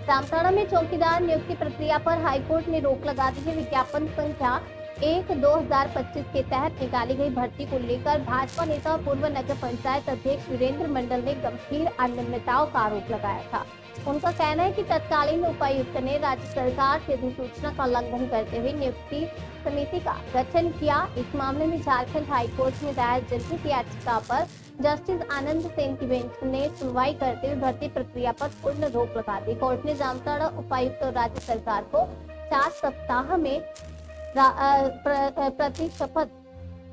जामताड़ा में चौकीदार नियुक्ति प्रक्रिया पर हाईकोर्ट ने रोक लगा दी है। विज्ञापन संख्या 1/2025 के तहत निकाली गई भर्ती को लेकर भाजपा नेता और पूर्व नगर पंचायत अध्यक्ष वीरेंद्र मंडल ने गंभीर अनियमितताओं का आरोप लगाया था। उनका कहना है कि तत्कालीन उपायुक्त ने राज्य सरकार की अधिसूचना का उल्लंघन करते हुए नियुक्ति समिति का गठन किया। इस मामले में झारखंड हाईकोर्ट में दायर जनहित याचिका पर जस्टिस आनंद सेन की बेंच ने सुनवाई करते हुए भर्ती प्रक्रिया पर पूर्ण रोक लगा दी। कोर्ट ने जामताड़ा उपायुक्त और राज्य सरकार को 4 सप्ताह में प्रति शपथ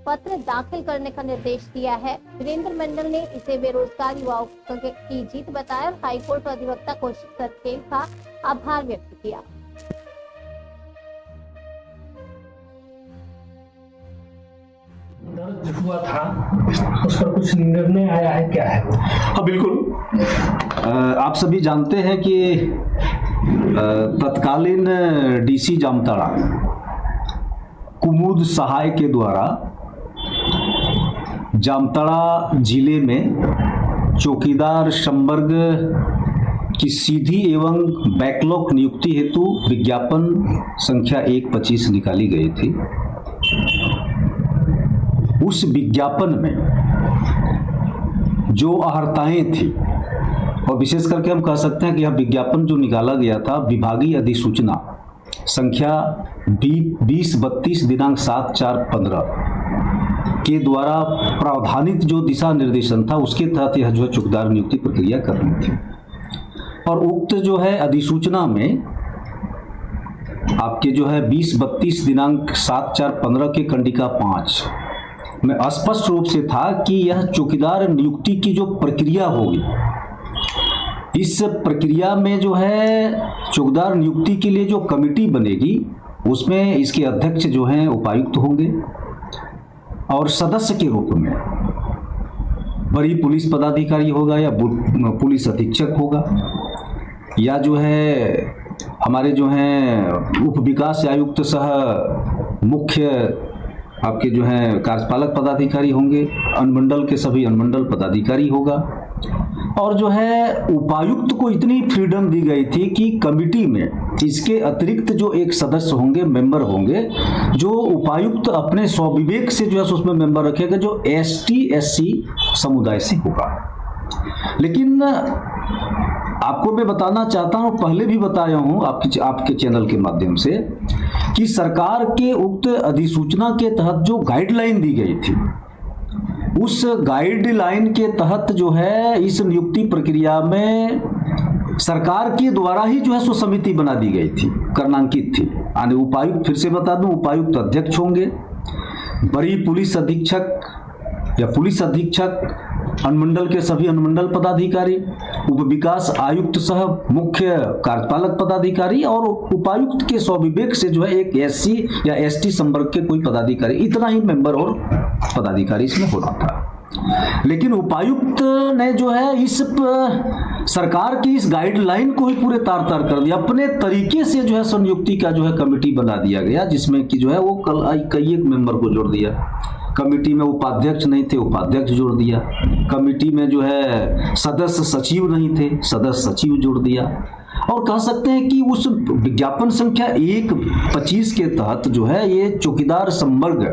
पत्र दाखिल करने का निर्देश दिया है। वीरेंद्र मंडल ने इसे बेरोजगार युवाओं की जीत बताया और हाईकोर्ट अधिवक्ता कौशिक सचदेव का आभार व्यक्त किया। दर्ज हुआ था उस पर कुछ निर्णय आया है, क्या है वो? हाँ बिल्कुल, आप सभी जानते हैं कि तत्कालीन डीसी जामताड़ा कुमुद सहाय के द्वारा जामताड़ा जिले में चौकीदार संवर्ग की सीधी एवं बैकलॉग नियुक्ति हेतु विज्ञापन संख्या 1/25 निकाली गई थी। उस विज्ञापन में जो अहर्ताएं थी, और विशेष करके हम कह सकते हैं कि यह विज्ञापन जो निकाला गया था विभागीय अधिसूचना संख्या 2032 दिनांक 7/4/15 के द्वारा प्रावधानित जो दिशा निर्देशन था उसके तहत यह जो है चौकीदार नियुक्ति प्रक्रिया करनी थी। और उक्त जो है अधिसूचना में आपके जो है 2032 दिनांक 7/4/15 के कंडिका 5 में स्पष्ट रूप से था कि यह चौकीदार नियुक्ति की जो प्रक्रिया होगी, इस प्रक्रिया में जो है चौकीदार नियुक्ति के लिए जो कमेटी बनेगी उसमें इसके अध्यक्ष जो हैं उपायुक्त होंगे और सदस्य के रूप में बड़ी पुलिस पदाधिकारी होगा या पुलिस अधीक्षक होगा या जो है हमारे जो हैं उप विकास आयुक्त सह मुख्य आपके जो हैं कार्यपालक पदाधिकारी होंगे, अनुमंडल के सभी अनुमंडल पदाधिकारी होगा। और जो है उपायुक्त को इतनी फ्रीडम दी गई थी कि कमिटी में इसके अतिरिक्त जो एक सदस्य होंगे, मेंबर होंगे, जो उपायुक्त अपने स्वविवेक से जो है उसमें मेंबर रखेगा जो ST SC समुदाय से होगा। लेकिन आपको मैं बताना चाहता हूं, पहले भी बताया हूं आपके चैनल के माध्यम से कि सरकार के उक्त अधिसूचना के तहत जो गाइडलाइन दी गई थी, उस गाइडलाइन के तहत जो है इस नियुक्ति प्रक्रिया में सरकार के द्वारा ही जो है सो समिति बना दी गई थी, क्रमांकित थी। यानी उपायुक्त, फिर से बता दूं, उपायुक्त अध्यक्ष होंगे, बड़ी पुलिस अधीक्षक या पुलिस अधीक्षक, अनुमंडल के सभी अनुमंडल पदाधिकारी, उप विकास आयुक्त सह मुख्य कार्यपालक पदाधिकारी और उपायुक्त के स्वविवेक से जो है एक SC या ST संवर्ग के कोई पदाधिकारी, इतना ही मेंबर और पदाधिकारी इसमें होना था। लेकिन उपायुक्त ने जो है इस सरकार की इस गाइडलाइन को ही पूरे तार तार कर दिया, अपने तरीके से जो है संयुक्ति का जो है कमेटी बना दिया गया, जिसमें कि जो है वो कई एक मेंबर को जोड़ दिया। कमेटी में उपाध्यक्ष नहीं थे, उपाध्यक्ष जोड़ दिया। कमेटी में जो है सदस्य सचिव नहीं थे, सदस्य सचिव जोड़ दिया। और कह सकते हैं कि उस विज्ञापन संख्या 1/25 के तहत जो है ये चौकीदार संवर्ग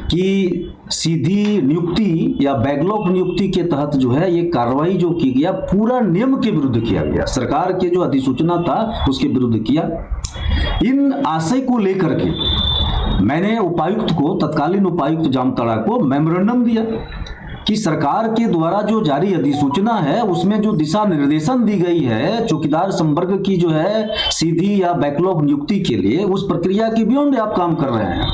की सीधी नियुक्ति या बैकलॉग नियुक्ति के तहत जो है ये कार्रवाई जो की गया पूरा नियम के विरुद्ध किया गया, सरकार के जो अधिसूचना था उसके विरुद्ध किया। इन आशय को लेकर के मैंने उपायुक्त को, तत्कालीन उपायुक्त जामताड़ा को मेमोरेंडम दिया कि सरकार के द्वारा जो जारी अधिसूचना है उसमें जो दिशा निर्देशन दी गई है चौकीदार संवर्ग की जो है सीधी या बैकलॉग नियुक्ति के लिए, उस प्रक्रिया के बियॉन्ड आप काम कर रहे हैं,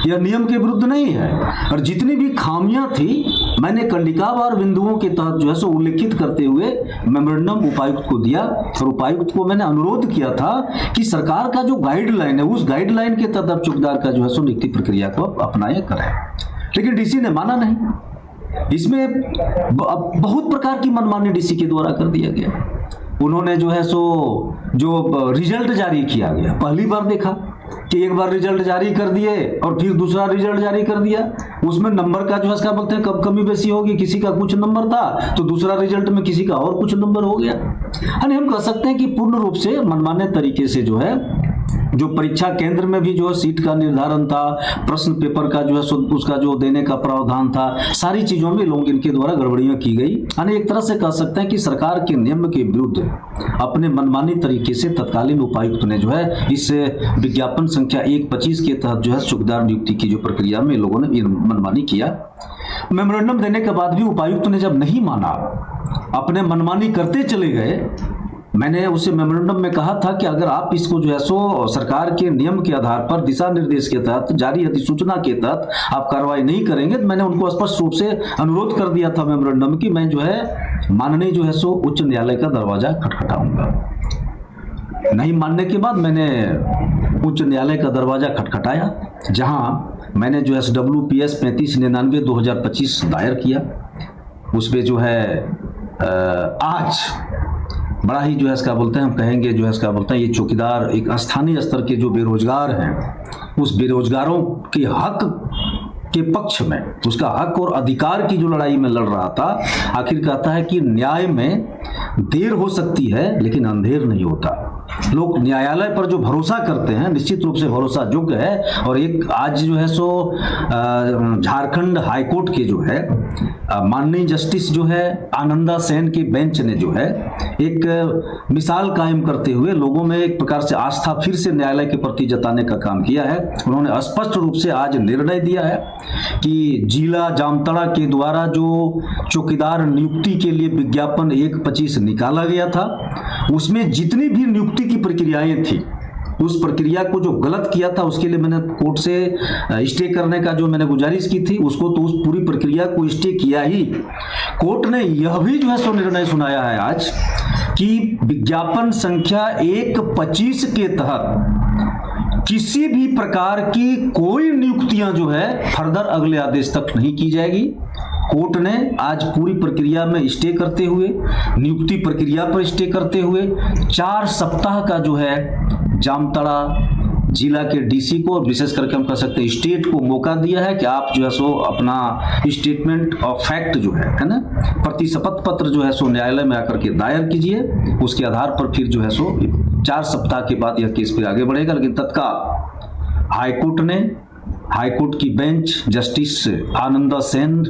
यह नियम के विरुद्ध नहीं है। और जितनी भी खामियां थी मैंने कंडिकावार बिंदुओं के तहत जो है सो उल्लेखित करते हुए मेमोरेंडम उपायुक्त को दिया और उपायुक्त को मैंने अनुरोध किया था कि सरकार का जो गाइडलाइन है उस गाइडलाइन के तहत चौकीदार का जो है सो नियुक्ति प्रक्रिया को अपनाए करें। लेकिन डीसी ने माना नहीं, इसमें बहुत प्रकार की मनमानी डीसी के द्वारा कर दिया गया। उन्होंने जो है सो जो रिजल्ट जारी किया गया, पहली बार देखा कि एक बार रिजल्ट जारी कर दिए और फिर दूसरा रिजल्ट जारी कर दिया, उसमें नंबर का जो है क्या बोलते हैं कब कमी बेसी होगी, किसी का कुछ नंबर था तो दूसरा रिजल्ट में किसी का और कुछ नंबर हो गया। यानी हम कह सकते हैं कि पूर्ण रूप से मनमाने तरीके से जो है, जो परीक्षा केंद्र में भी जो है सीट का निर्धारण था, प्रश्न पेपर का जो है उसका जो देने का प्रावधान था, सारी चीजों में लोग इनके द्वारा गड़बड़ियां की गई। यानी एक तरह से कह सकते हैं कि सरकार के नियम के विरुद्ध अपने मनमानी तरीके से तत्कालीन उपायुक्त ने जो है इस विज्ञापन संख्या 125 के तहत जो है चौकीदार नियुक्ति की जो प्रक्रिया में लोगों ने मनमानी किया। मेमोरेंडम देने के बाद भी उपायुक्त ने जब नहीं माना, अपने मनमानी करते चले गए, मैंने उसे मेमोरेंडम में कहा था कि अगर आप इसको जो है सो सरकार के नियम के आधार पर दिशा निर्देश के तहत जारी अधिसूचना के तहत आप कार्रवाई नहीं करेंगे, तो मैंने उनको स्पष्ट रूप से अनुरोध कर दिया था मेमोरेंडम की मैं जो है माननीय जो है सो उच्च न्यायालय का दरवाजा खटखटाऊंगा। नहीं मानने के बाद मैंने उच्च न्यायालय का दरवाजा खटखटाया, जहां मैंने जो है WPS 3599/2025 दायर किया। उसमें जो है आज बड़ा ही जो है इसका बोलते हैं, हम कहेंगे जो है इसका बोलते हैं, ये चौकीदार एक स्थानीय स्तर के जो बेरोजगार हैं, उस बेरोजगारों के हक के पक्ष में, उसका हक और अधिकार की जो लड़ाई में लड़ रहा था। आखिर कहता है कि न्याय में देर हो सकती है लेकिन अंधेर नहीं होता। लोग न्यायालय पर जो भरोसा करते हैं निश्चित रूप से भरोसा योग्य है। और एक आज जो है सो झारखंड हाईकोर्ट के जो है माननीय जस्टिस जो है आनंदा सेन के बेंच ने जो है एक मिसाल कायम करते हुए लोगों में एक प्रकार से आस्था फिर से न्यायालय के प्रति जताने का काम किया है। उन्होंने स्पष्ट रूप से आज निर्णय दिया है कि जिला जामताड़ा के द्वारा जो चौकीदार नियुक्ति के लिए विज्ञापन 125 निकाला गया था, उसमें जितनी भी नियुक्ति की प्रक्रियाएं थी, उस प्रक्रिया को जो गलत किया था उसके लिए मैंने कोर्ट से स्टे करने का जो मैंने गुजारिश की थी, उसको तो उस पूरी प्रक्रिया को स्टे किया ही। कोर्ट ने यह भी जो है सो निर्णय सुनाया है आज कि विज्ञापन संख्या 125 के तहत किसी भी प्रकार की कोई नियुक्तियां जो है फर्दर अगले आदेश तक नहीं की जाएगी। कोर्ट ने आज पूरी प्रक्रिया में स्टे करते हुए, नियुक्ति प्रक्रिया पर स्टे करते हुए 4 सप्ताह का जो है जामताड़ा जिला के डीसी को, विशेष करके हम कह सकते हैं स्टेट को मौका दिया है कि आप जो है सो अपना स्टेटमेंट ऑफ फैक्ट जो है ना, प्रतिशपथ पत्र जो है सो न्यायालय में आकर के दायर कीजिए। उसके आधार पर फिर जो है सो 4 सप्ताह के बाद यह केस फिर आगे बढ़ेगा। लेकिन तत्काल हाईकोर्ट की बेंच जस्टिस आनंदा सेन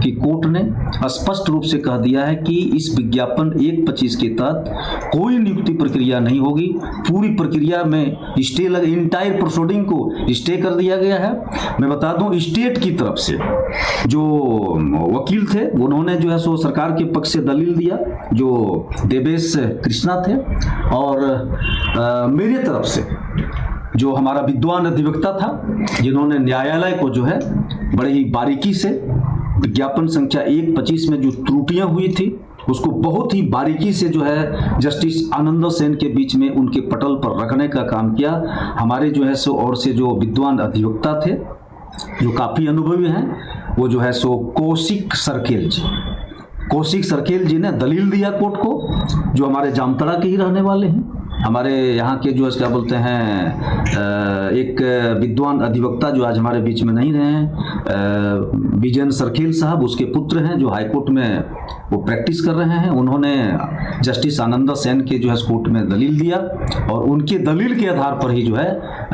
की कोर्ट ने स्पष्ट रूप से कह दिया है कि इस विज्ञापन 125 के तहत कोई नियुक्ति प्रक्रिया नहीं होगी। पूरी प्रक्रिया में स्टे लगे, इंटायर प्रोसीडिंग को स्टे कर दिया गया है। मैं बता दूं स्टेट की तरफ से जो वकील थे उन्होंने जो है सो सरकार के पक्ष से दलील दिया, जो देवेश कृष्णा थे, और मेरी तरफ से जो हमारा विद्वान अधिवक्ता था, जिन्होंने न्यायालय को जो है बड़े ही बारीकी से विज्ञापन संख्या 125 में जो त्रुटियां हुई थी उसको बहुत ही बारीकी से जो है जस्टिस आनंद सेन के बीच में उनके पटल पर रखने का काम किया। हमारे जो है सो और से जो विद्वान अधिवक्ता थे जो काफी अनुभवी हैं, वो जो है सो कौशिक सरखेल जी ने दलील दिया कोर्ट को, जो हमारे जामताड़ा के ही रहने वाले हैं। हमारे यहाँ के जो क्या बोलते हैं एक विद्वान अधिवक्ता जो आज हमारे बीच में नहीं रहे हैं, विजयन सरखेल साहब, उसके पुत्र हैं जो हाईकोर्ट में वो प्रैक्टिस कर रहे हैं। उन्होंने जस्टिस आनंदा सेन के जो है कोर्ट में दलील दिया और उनके दलील के आधार पर ही जो है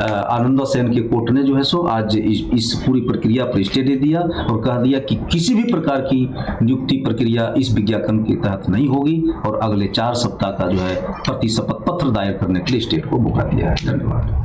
आनंदा सेन के कोर्ट ने जो है सो आज इस पूरी प्रक्रिया पर स्टे दे दिया और कह दिया कि किसी भी प्रकार की नियुक्ति प्रक्रिया इस विज्ञापन के तहत नहीं होगी और अगले 4 सप्ताह का जो है प्रतिशपथ पत्र दायर करने के लिए स्टेट को मौका दिया है। धन्यवाद।